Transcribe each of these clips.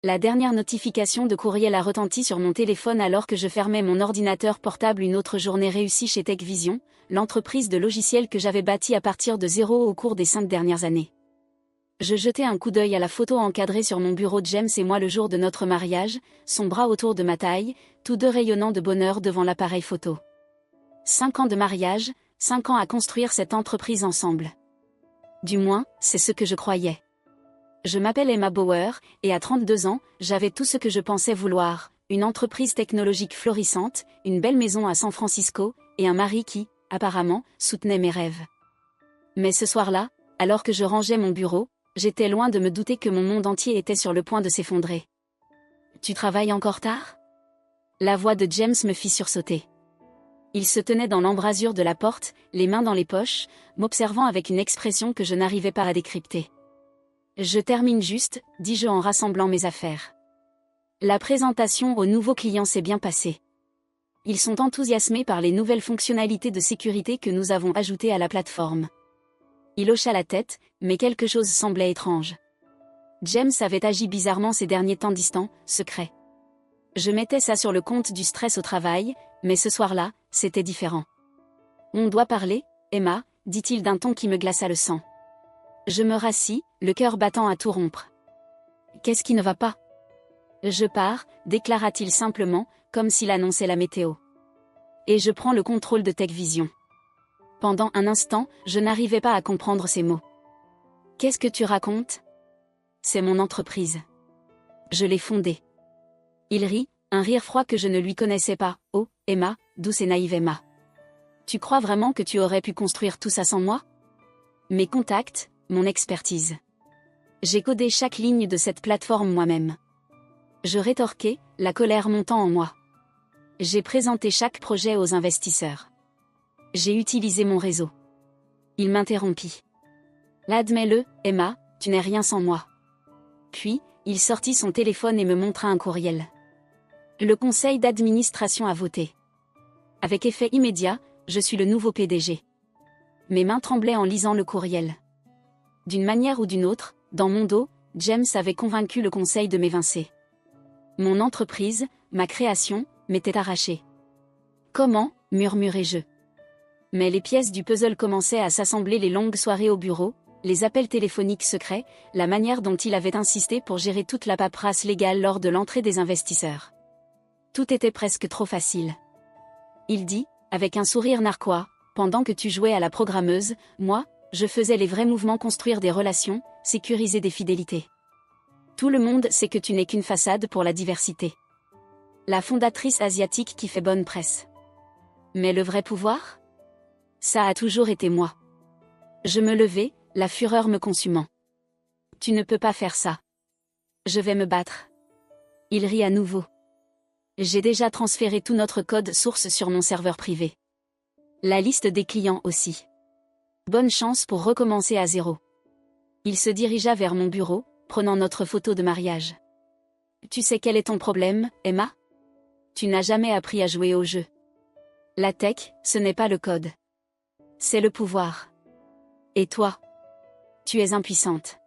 La dernière notification de courriel a retenti sur mon téléphone alors que je fermais mon ordinateur portable. Une autre journée réussie chez TechVision, l'entreprise de logiciels que j'avais bâtie à partir de zéro au cours des 5 dernières années. Je jetais un coup d'œil à la photo encadrée sur mon bureau de James et moi le jour de notre mariage, son bras autour de ma taille, tous deux rayonnant de bonheur devant l'appareil photo. 5 ans de mariage, 5 ans à construire cette entreprise ensemble. Du moins, c'est ce que je croyais. Je m'appelle Emma Bauer, et à 32 ans, j'avais tout ce que je pensais vouloir, une entreprise technologique florissante, une belle maison à San Francisco, et un mari qui, apparemment, soutenait mes rêves. Mais ce soir-là, alors que je rangeais mon bureau, j'étais loin de me douter que mon monde entier était sur le point de s'effondrer. « Tu travailles encore tard ?» La voix de James me fit sursauter. Il se tenait dans l'embrasure de la porte, les mains dans les poches, m'observant avec une expression que je n'arrivais pas à décrypter. Je termine juste, dis-je en rassemblant mes affaires. La présentation aux nouveaux clients s'est bien passée. Ils sont enthousiasmés par les nouvelles fonctionnalités de sécurité que nous avons ajoutées à la plateforme. Il hocha la tête, mais quelque chose semblait étrange. James avait agi bizarrement ces derniers temps distant, secret. Je mettais ça sur le compte du stress au travail, mais ce soir-là, c'était différent. On doit parler, Emma, dit-il d'un ton qui me glaça le sang. Je me rassis, le cœur battant à tout rompre. Qu'est-ce qui ne va pas ? Je pars, déclara-t-il simplement, comme s'il annonçait la météo. Et je prends le contrôle de TechVision. Pendant un instant, je n'arrivais pas à comprendre ces mots. Qu'est-ce que tu racontes ? C'est mon entreprise. Je l'ai fondée. Il rit, un rire froid que je ne lui connaissais pas. Oh, Emma, douce et naïve Emma. Tu crois vraiment que tu aurais pu construire tout ça sans moi ? Mes contacts, mon expertise. J'ai codé chaque ligne de cette plateforme moi-même. Je rétorquai, la colère montant en moi. J'ai présenté chaque projet aux investisseurs. J'ai utilisé mon réseau. Il m'interrompit. Admets-le, Emma, tu n'es rien sans moi. Puis, il sortit son téléphone et me montra un courriel. Le conseil d'administration a voté. Avec effet immédiat, je suis le nouveau PDG. Mes mains tremblaient en lisant le courriel. D'une manière ou d'une autre, dans mon dos, James avait convaincu le conseil de m'évincer. Mon entreprise, ma création, m'était arrachée. Comment, murmurai-je. Mais les pièces du puzzle commençaient à s'assembler, les longues soirées au bureau, les appels téléphoniques secrets, la manière dont il avait insisté pour gérer toute la paperasse légale lors de l'entrée des investisseurs. Tout était presque trop facile. Il dit, avec un sourire narquois, pendant que tu jouais à la programmeuse, moi, je faisais les vrais mouvements, construire des relations, sécuriser des fidélités. Tout le monde sait que tu n'es qu'une façade pour la diversité. La fondatrice asiatique qui fait bonne presse. Mais le vrai pouvoir ? Ça a toujours été moi. Je me levai, la fureur me consumant. Tu ne peux pas faire ça. Je vais me battre. Il rit à nouveau. J'ai déjà transféré tout notre code source sur mon serveur privé. La liste des clients aussi. Bonne chance pour recommencer à zéro. Il se dirigea vers mon bureau, prenant notre photo de mariage. Tu sais quel est ton problème, Emma ? Tu n'as jamais appris à jouer au jeu. La tech, ce n'est pas le code. C'est le pouvoir. Et toi ? Tu es impuissante.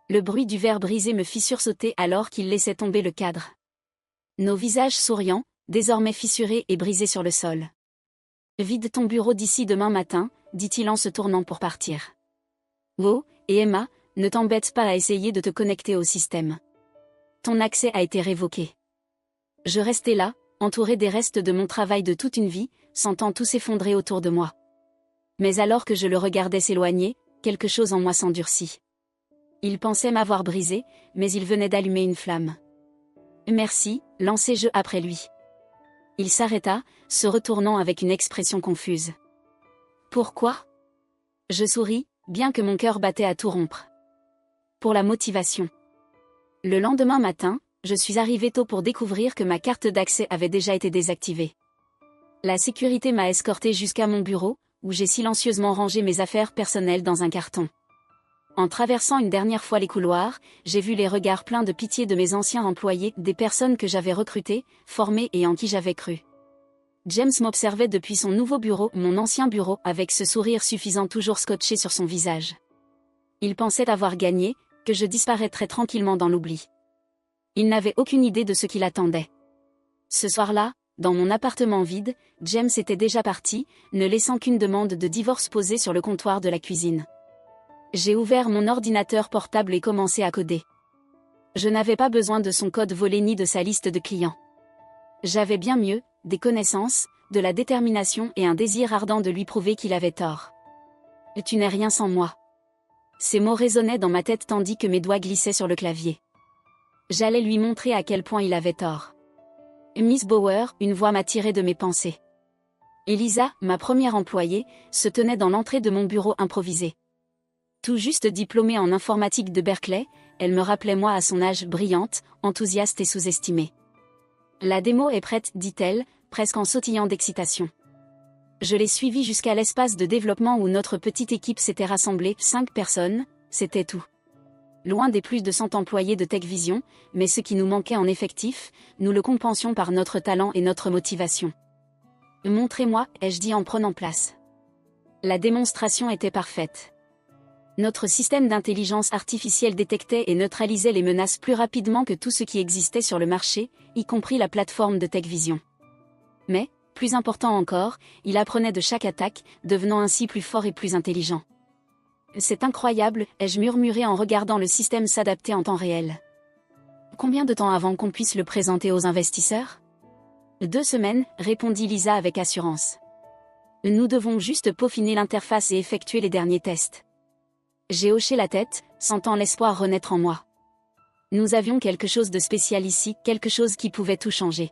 Le bruit du verre brisé me fit sursauter alors qu'il laissait tomber le cadre. Nos visages souriants, désormais fissurés et brisés sur le sol. Vide ton bureau d'ici demain matin, dit-il en se tournant pour partir. Oh, et Emma, ne t'embête pas à essayer de te connecter au système. Ton accès a été révoqué. Je restais là, entouré des restes de mon travail de toute une vie, sentant tout s'effondrer autour de moi. Mais alors que je le regardais s'éloigner, quelque chose en moi s'endurcit. Il pensait m'avoir brisé, mais il venait d'allumer une flamme. Merci, lançai-je après lui. Il s'arrêta, se retournant avec une expression confuse. Pourquoi ? Je souris, bien que mon cœur battait à tout rompre. Pour la motivation. Le lendemain matin, je suis arrivé tôt pour découvrir que ma carte d'accès avait déjà été désactivée. La sécurité m'a escorté jusqu'à mon bureau, où j'ai silencieusement rangé mes affaires personnelles dans un carton. En traversant une dernière fois les couloirs, j'ai vu les regards pleins de pitié de mes anciens employés, des personnes que j'avais recrutées, formées et en qui j'avais cru. James m'observait depuis son nouveau bureau, mon ancien bureau, avec ce sourire suffisant toujours scotché sur son visage. Il pensait avoir gagné, que je disparaîtrais tranquillement dans l'oubli. Il n'avait aucune idée de ce qui l'attendait. Ce soir-là, dans mon appartement vide, James était déjà parti, ne laissant qu'une demande de divorce posée sur le comptoir de la cuisine. J'ai ouvert mon ordinateur portable et commencé à coder. Je n'avais pas besoin de son code volé ni de sa liste de clients. J'avais bien mieux, des connaissances, de la détermination et un désir ardent de lui prouver qu'il avait tort. « Tu n'es rien sans moi ». Ces mots résonnaient dans ma tête tandis que mes doigts glissaient sur le clavier. J'allais lui montrer à quel point il avait tort. Miss Bauer, une voix m'a tiré de mes pensées. Elisa, ma première employée, se tenait dans l'entrée de mon bureau improvisé. Tout juste diplômée en informatique de Berkeley, elle me rappelait moi à son âge brillante, enthousiaste et sous-estimée. La démo est prête, dit-elle, presque en sautillant d'excitation. Je l'ai suivie jusqu'à l'espace de développement où notre petite équipe s'était rassemblée, 5 personnes, c'était tout. Loin des plus de 100 employés de TechVision, mais ce qui nous manquait en effectif, nous le compensions par notre talent et notre motivation. Montrez-moi, ai-je dit en prenant place. La démonstration était parfaite. Notre système d'intelligence artificielle détectait et neutralisait les menaces plus rapidement que tout ce qui existait sur le marché, y compris la plateforme de TechVision. Mais, plus important encore, il apprenait de chaque attaque, devenant ainsi plus fort et plus intelligent. C'est incroyable, ai-je murmuré en regardant le système s'adapter en temps réel. Combien de temps avant qu'on puisse le présenter aux investisseurs ? 2 semaines, répondit Lisa avec assurance. Nous devons juste peaufiner l'interface et effectuer les derniers tests. J'ai hoché la tête, sentant l'espoir renaître en moi. Nous avions quelque chose de spécial ici, quelque chose qui pouvait tout changer.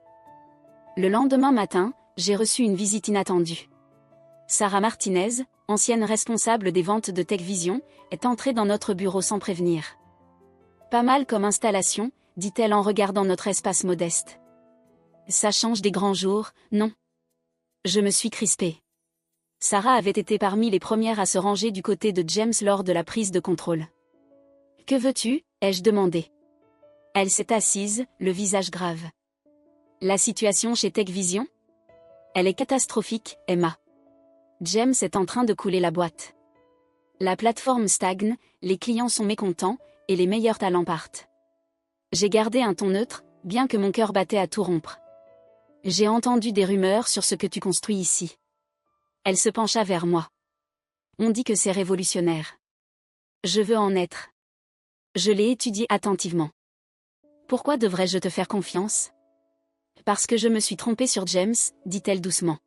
Le lendemain matin, j'ai reçu une visite inattendue. Sarah Martinez, ancienne responsable des ventes de TechVision, est entrée dans notre bureau sans prévenir. Pas mal comme installation, dit-elle en regardant notre espace modeste. Ça change des grands jours, non ? Je me suis crispée. Sarah avait été parmi les premières à se ranger du côté de James lors de la prise de contrôle. « Que veux-tu » ai-je demandé. Elle s'est assise, le visage grave. « La situation chez TechVision ? Elle est catastrophique, Emma. James est en train de couler la boîte. La plateforme stagne, les clients sont mécontents, et les meilleurs talents partent. » J'ai gardé un ton neutre, bien que mon cœur battait à tout rompre. « J'ai entendu des rumeurs sur ce que tu construis ici. » Elle se pencha vers moi. On dit que c'est révolutionnaire. Je veux en être. Je l'ai étudié attentivement. Pourquoi devrais-je te faire confiance ? Parce que je me suis trompée sur James, dit-elle doucement.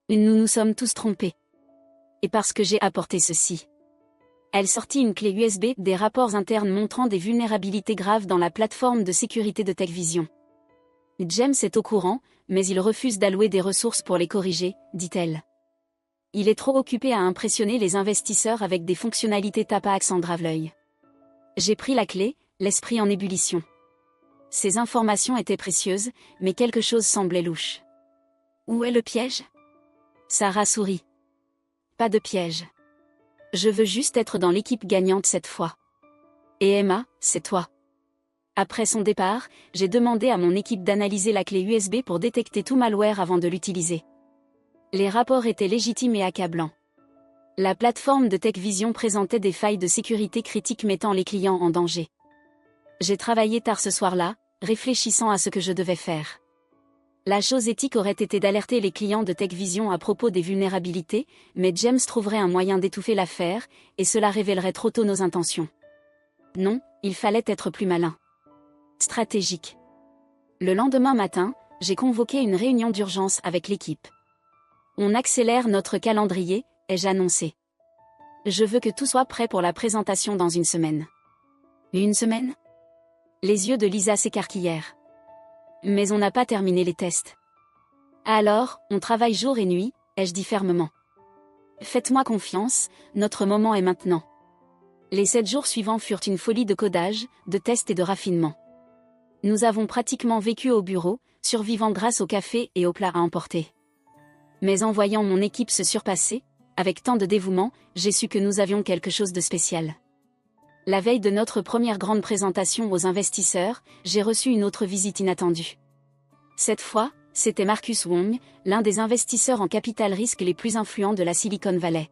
Nous nous sommes tous trompés. Et parce que j'ai apporté ceci. Elle sortit une clé USB, des rapports internes montrant des vulnérabilités graves dans la plateforme de sécurité de TechVision. James est au courant, mais il refuse d'allouer des ressources pour les corriger, dit-elle. Il est trop occupé à impressionner les investisseurs avec des fonctionnalités tape-à grave l'œil. J'ai pris la clé, l'esprit en ébullition. Ces informations étaient précieuses, mais quelque chose semblait louche. Où est le piège ? Sarah sourit. Pas de piège. Je veux juste être dans l'équipe gagnante cette fois. Et Emma, c'est toi. Après son départ, j'ai demandé à mon équipe d'analyser la clé USB pour détecter tout malware avant de l'utiliser. Les rapports étaient légitimes et accablants. La plateforme de TechVision présentait des failles de sécurité critiques mettant les clients en danger. J'ai travaillé tard ce soir-là, réfléchissant à ce que je devais faire. La chose éthique aurait été d'alerter les clients de TechVision à propos des vulnérabilités, mais James trouverait un moyen d'étouffer l'affaire, et cela révélerait trop tôt nos intentions. Non, il fallait être plus malin. Stratégique. Le lendemain matin, j'ai convoqué une réunion d'urgence avec l'équipe. On accélère notre calendrier, ai-je annoncé. Je veux que tout soit prêt pour la présentation dans 1 semaine. 1 semaine ? Les yeux de Lisa s'écarquillèrent. Mais on n'a pas terminé les tests. Alors, on travaille jour et nuit, ai-je dit fermement. Faites-moi confiance, notre moment est maintenant. Les 7 jours suivants furent une folie de codage, de tests et de raffinement. Nous avons pratiquement vécu au bureau, survivant grâce au café et aux plats à emporter. Mais en voyant mon équipe se surpasser, avec tant de dévouement, j'ai su que nous avions quelque chose de spécial. La veille de notre première grande présentation aux investisseurs, j'ai reçu une autre visite inattendue. Cette fois, c'était Marcus Wong, l'un des investisseurs en capital risque les plus influents de la Silicon Valley.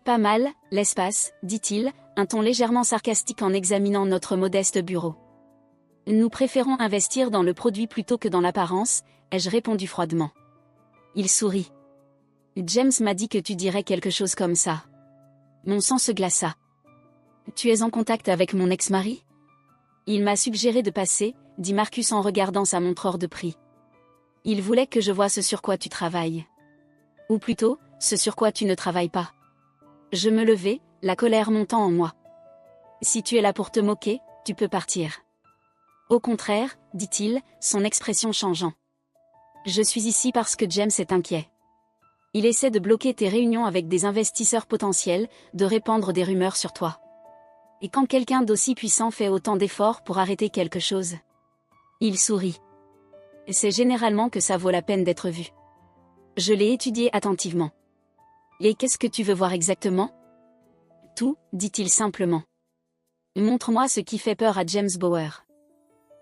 Pas mal, l'espace, dit-il, un ton légèrement sarcastique en examinant notre modeste bureau. Nous préférons investir dans le produit plutôt que dans l'apparence, ai-je répondu froidement. Il sourit. James m'a dit que tu dirais quelque chose comme ça. Mon sang se glaça. Tu es en contact avec mon ex-mari? Il m'a suggéré de passer, dit Marcus en regardant sa montre hors de prix. Il voulait que je voie ce sur quoi tu travailles. Ou plutôt, ce sur quoi tu ne travailles pas. Je me levai, la colère montant en moi. Si tu es là pour te moquer, tu peux partir. Au contraire, dit-il, son expression changeant. Je suis ici parce que James est inquiet. Il essaie de bloquer tes réunions avec des investisseurs potentiels, de répandre des rumeurs sur toi. Et quand quelqu'un d'aussi puissant fait autant d'efforts pour arrêter quelque chose, il sourit. C'est généralement que ça vaut la peine d'être vu. Je l'ai étudié attentivement. Et qu'est-ce que tu veux voir exactement? Tout, dit-il simplement. Montre-moi ce qui fait peur à James Bauer.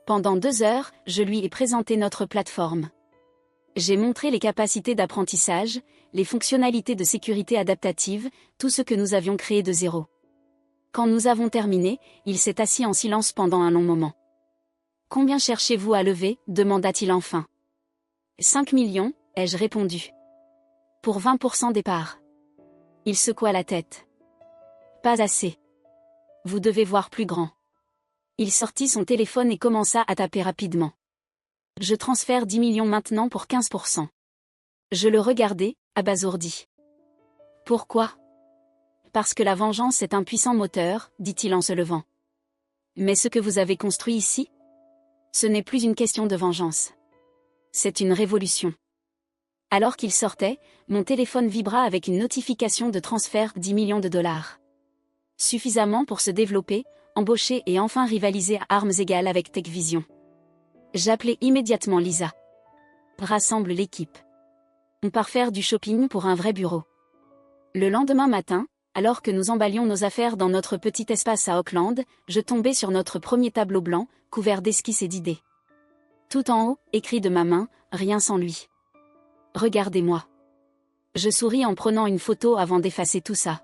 Pendant 2 heures, je lui ai présenté notre plateforme. J'ai montré les capacités d'apprentissage, les fonctionnalités de sécurité adaptative, tout ce que nous avions créé de zéro. Quand nous avons terminé, il s'est assis en silence pendant un long moment. « Combien cherchez-vous à lever » demanda-t-il enfin. 5 millions, ai-je répondu. Pour 20% des parts. Il secoua la tête. Pas assez. Vous devez voir plus grand. Il sortit son téléphone et commença à taper rapidement. Je transfère 10 millions maintenant pour 15%. Je le regardai, abasourdi. Pourquoi? Parce que la vengeance est un puissant moteur, dit-il en se levant. Mais ce que vous avez construit ici? Ce n'est plus une question de vengeance. C'est une révolution. Alors qu'il sortait, mon téléphone vibra avec une notification de transfert 10 millions de dollars. Suffisamment pour se développer, embaucher et enfin rivaliser à armes égales avec TechVision. J'appelai immédiatement Lisa. Rassemble l'équipe. On part faire du shopping pour un vrai bureau. Le lendemain matin, alors que nous emballions nos affaires dans notre petit espace à Auckland, je tombai sur notre premier tableau blanc, couvert d'esquisses et d'idées. Tout en haut, écrit de ma main, rien sans lui. Regardez-moi. Je souris en prenant une photo avant d'effacer tout ça.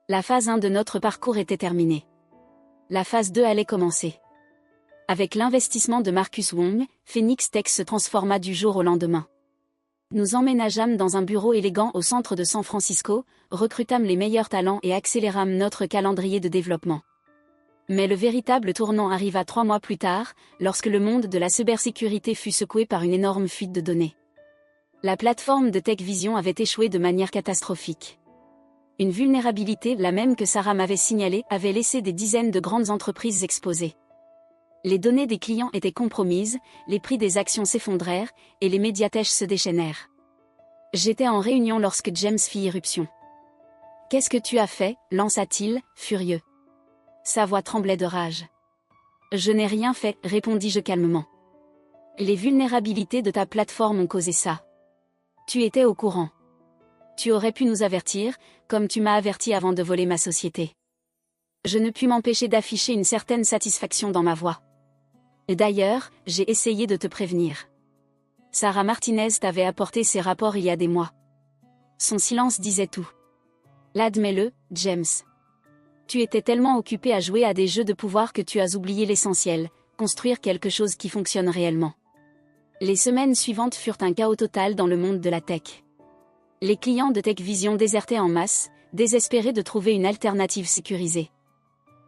La phase 1 de notre parcours était terminée. La phase 2 allait commencer. Avec l'investissement de Marcus Wong, Phoenix Tech se transforma du jour au lendemain. Nous emménageâmes dans un bureau élégant au centre de San Francisco, recrutâmes les meilleurs talents et accélérâmes notre calendrier de développement. Mais le véritable tournant arriva 3 mois plus tard, lorsque le monde de la cybersécurité fut secoué par une énorme fuite de données. La plateforme de TechVision avait échoué de manière catastrophique. Une vulnérabilité, la même que Sarah m'avait signalée, avait laissé des dizaines de grandes entreprises exposées. Les données des clients étaient compromises, les prix des actions s'effondrèrent, et les médiatèches se déchaînèrent. J'étais en réunion lorsque James fit irruption. « Qu'est-ce que tu as fait » lança-t-il, furieux. Sa voix tremblait de rage. « Je n'ai rien fait » répondis-je calmement. « Les vulnérabilités de ta plateforme ont causé ça. Tu étais au courant. Tu aurais pu nous avertir, comme tu m'as averti avant de voler ma société. » Je ne pus m'empêcher d'afficher une certaine satisfaction dans ma voix. Et d'ailleurs, j'ai essayé de te prévenir. Sarah Martinez t'avait apporté ces rapports il y a des mois. Son silence disait tout. L'admets-le, James. Tu étais tellement occupé à jouer à des jeux de pouvoir que tu as oublié l'essentiel, construire quelque chose qui fonctionne réellement. Les semaines suivantes furent un chaos total dans le monde de la tech. Les clients de TechVision désertaient en masse, désespérés de trouver une alternative sécurisée.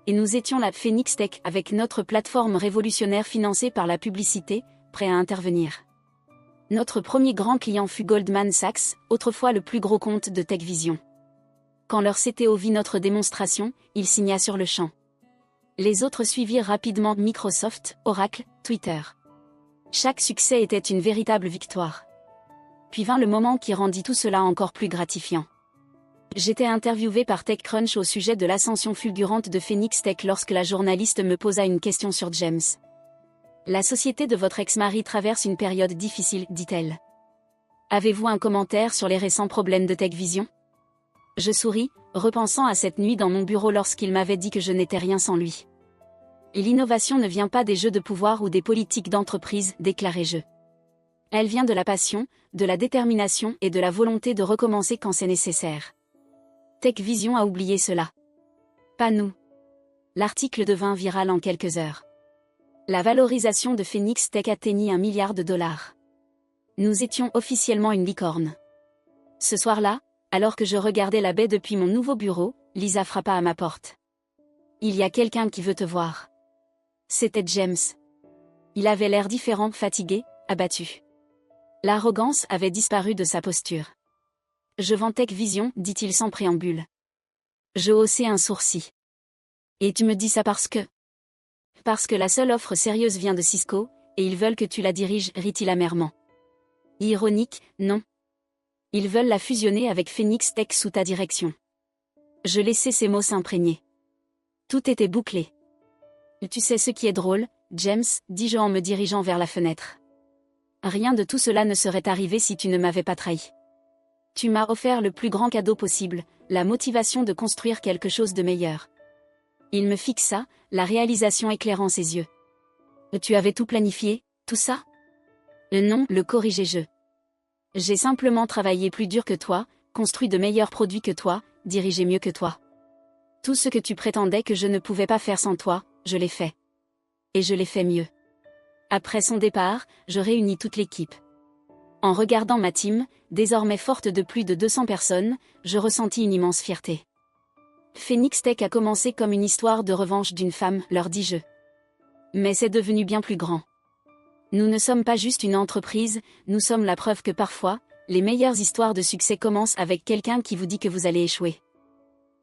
Et nous étions la Phoenix Tech avec notre plateforme révolutionnaire financée par la publicité, prêts à intervenir. Notre premier grand client fut Goldman Sachs, autrefois le plus gros compte de TechVision. Quand leur CTO vit notre démonstration, il signa sur le champ. Les autres suivirent rapidement Microsoft, Oracle, Twitter. Chaque succès était une véritable victoire. Puis vint le moment qui rendit tout cela encore plus gratifiant. J'étais interviewé par TechCrunch au sujet de l'ascension fulgurante de Phoenix Tech lorsque la journaliste me posa une question sur James. La société de votre ex-mari traverse une période difficile, dit-elle. Avez-vous un commentaire sur les récents problèmes de TechVision? Je souris, repensant à cette nuit dans mon bureau lorsqu'il m'avait dit que je n'étais rien sans lui. Et l'innovation ne vient pas des jeux de pouvoir ou des politiques d'entreprise, déclarai-je. Elle vient de la passion, de la détermination et de la volonté de recommencer quand c'est nécessaire. TechVision a oublié cela. Pas nous. L'article devint viral en quelques heures. La valorisation de Phoenix Tech atteignit $1 milliard. Nous étions officiellement une licorne. Ce soir-là, alors que je regardais la baie depuis mon nouveau bureau, Lisa frappa à ma porte. Il y a quelqu'un qui veut te voir. C'était James. Il avait l'air différent, fatigué, abattu. L'arrogance avait disparu de sa posture. Je vends Tech Vision, dit-il sans préambule. Je haussai un sourcil. Et tu me dis ça parce que... Parce que la seule offre sérieuse vient de Cisco, et ils veulent que tu la diriges, rit-il amèrement. Ironique, non. Ils veulent la fusionner avec Phoenix Tech sous ta direction. Je laissai ces mots s'imprégner. Tout était bouclé. Tu sais ce qui est drôle, James, dis-je en me dirigeant vers la fenêtre. Rien de tout cela ne serait arrivé si tu ne m'avais pas trahi. Tu m'as offert le plus grand cadeau possible, la motivation de construire quelque chose de meilleur. Il me fixa, la réalisation éclairant ses yeux. Tu avais tout planifié, tout ça? Non, le corrigeai-je. J'ai simplement travaillé plus dur que toi, construit de meilleurs produits que toi, dirigé mieux que toi. Tout ce que tu prétendais que je ne pouvais pas faire sans toi, je l'ai fait. Et je l'ai fait mieux. Après son départ, je réunis toute l'équipe. En regardant ma team, désormais forte de plus de 200 personnes, je ressentis une immense fierté. Phoenix Tech a commencé comme une histoire de revanche d'une femme, leur dis-je. Mais c'est devenu bien plus grand. Nous ne sommes pas juste une entreprise, nous sommes la preuve que parfois, les meilleures histoires de succès commencent avec quelqu'un qui vous dit que vous allez échouer.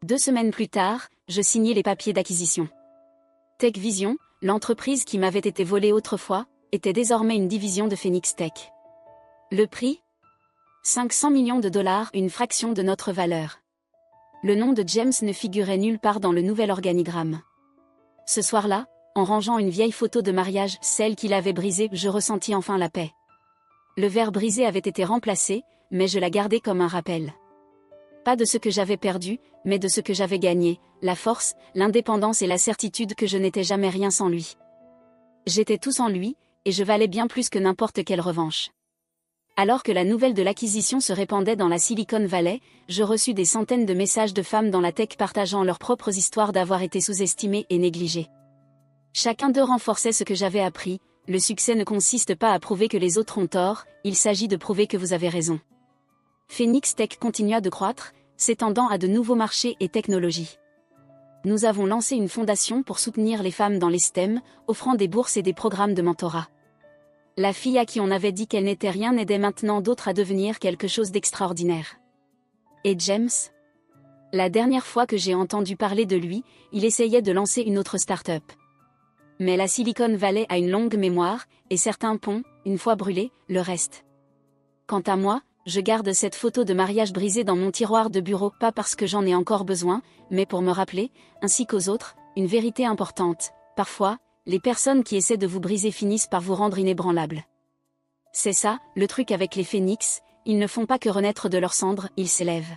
2 semaines plus tard, je signai les papiers d'acquisition. Tech Vision, l'entreprise qui m'avait été volée autrefois, était désormais une division de Phoenix Tech. Le prix? $500 millions, une fraction de notre valeur. Le nom de James ne figurait nulle part dans le nouvel organigramme. Ce soir-là, en rangeant une vieille photo de mariage, celle qu'il avait brisée, je ressentis enfin la paix. Le verre brisé avait été remplacé, mais je la gardais comme un rappel. Pas de ce que j'avais perdu, mais de ce que j'avais gagné, la force, l'indépendance et la certitude que je n'étais jamais rien sans lui. J'étais tout sans lui, et je valais bien plus que n'importe quelle revanche. Alors que la nouvelle de l'acquisition se répandait dans la Silicon Valley, je reçus des centaines de messages de femmes dans la tech partageant leurs propres histoires d'avoir été sous-estimées et négligées. Chacun d'eux renforçait ce que j'avais appris, le succès ne consiste pas à prouver que les autres ont tort, il s'agit de prouver que vous avez raison. Phoenix Tech continua de croître, s'étendant à de nouveaux marchés et technologies. Nous avons lancé une fondation pour soutenir les femmes dans les STEM, offrant des bourses et des programmes de mentorat. La fille à qui on avait dit qu'elle n'était rien aidait maintenant d'autres à devenir quelque chose d'extraordinaire. Et James? La dernière fois que j'ai entendu parler de lui, il essayait de lancer une autre start-up. Mais la Silicon Valley a une longue mémoire, et certains ponts, une fois brûlés, le restent. Quant à moi, je garde cette photo de mariage brisée dans mon tiroir de bureau, pas parce que j'en ai encore besoin, mais pour me rappeler, ainsi qu'aux autres, une vérité importante. Parfois, les personnes qui essaient de vous briser finissent par vous rendre inébranlable. C'est ça, le truc avec les phénix, ils ne font pas que renaître de leurs cendres, ils s'élèvent.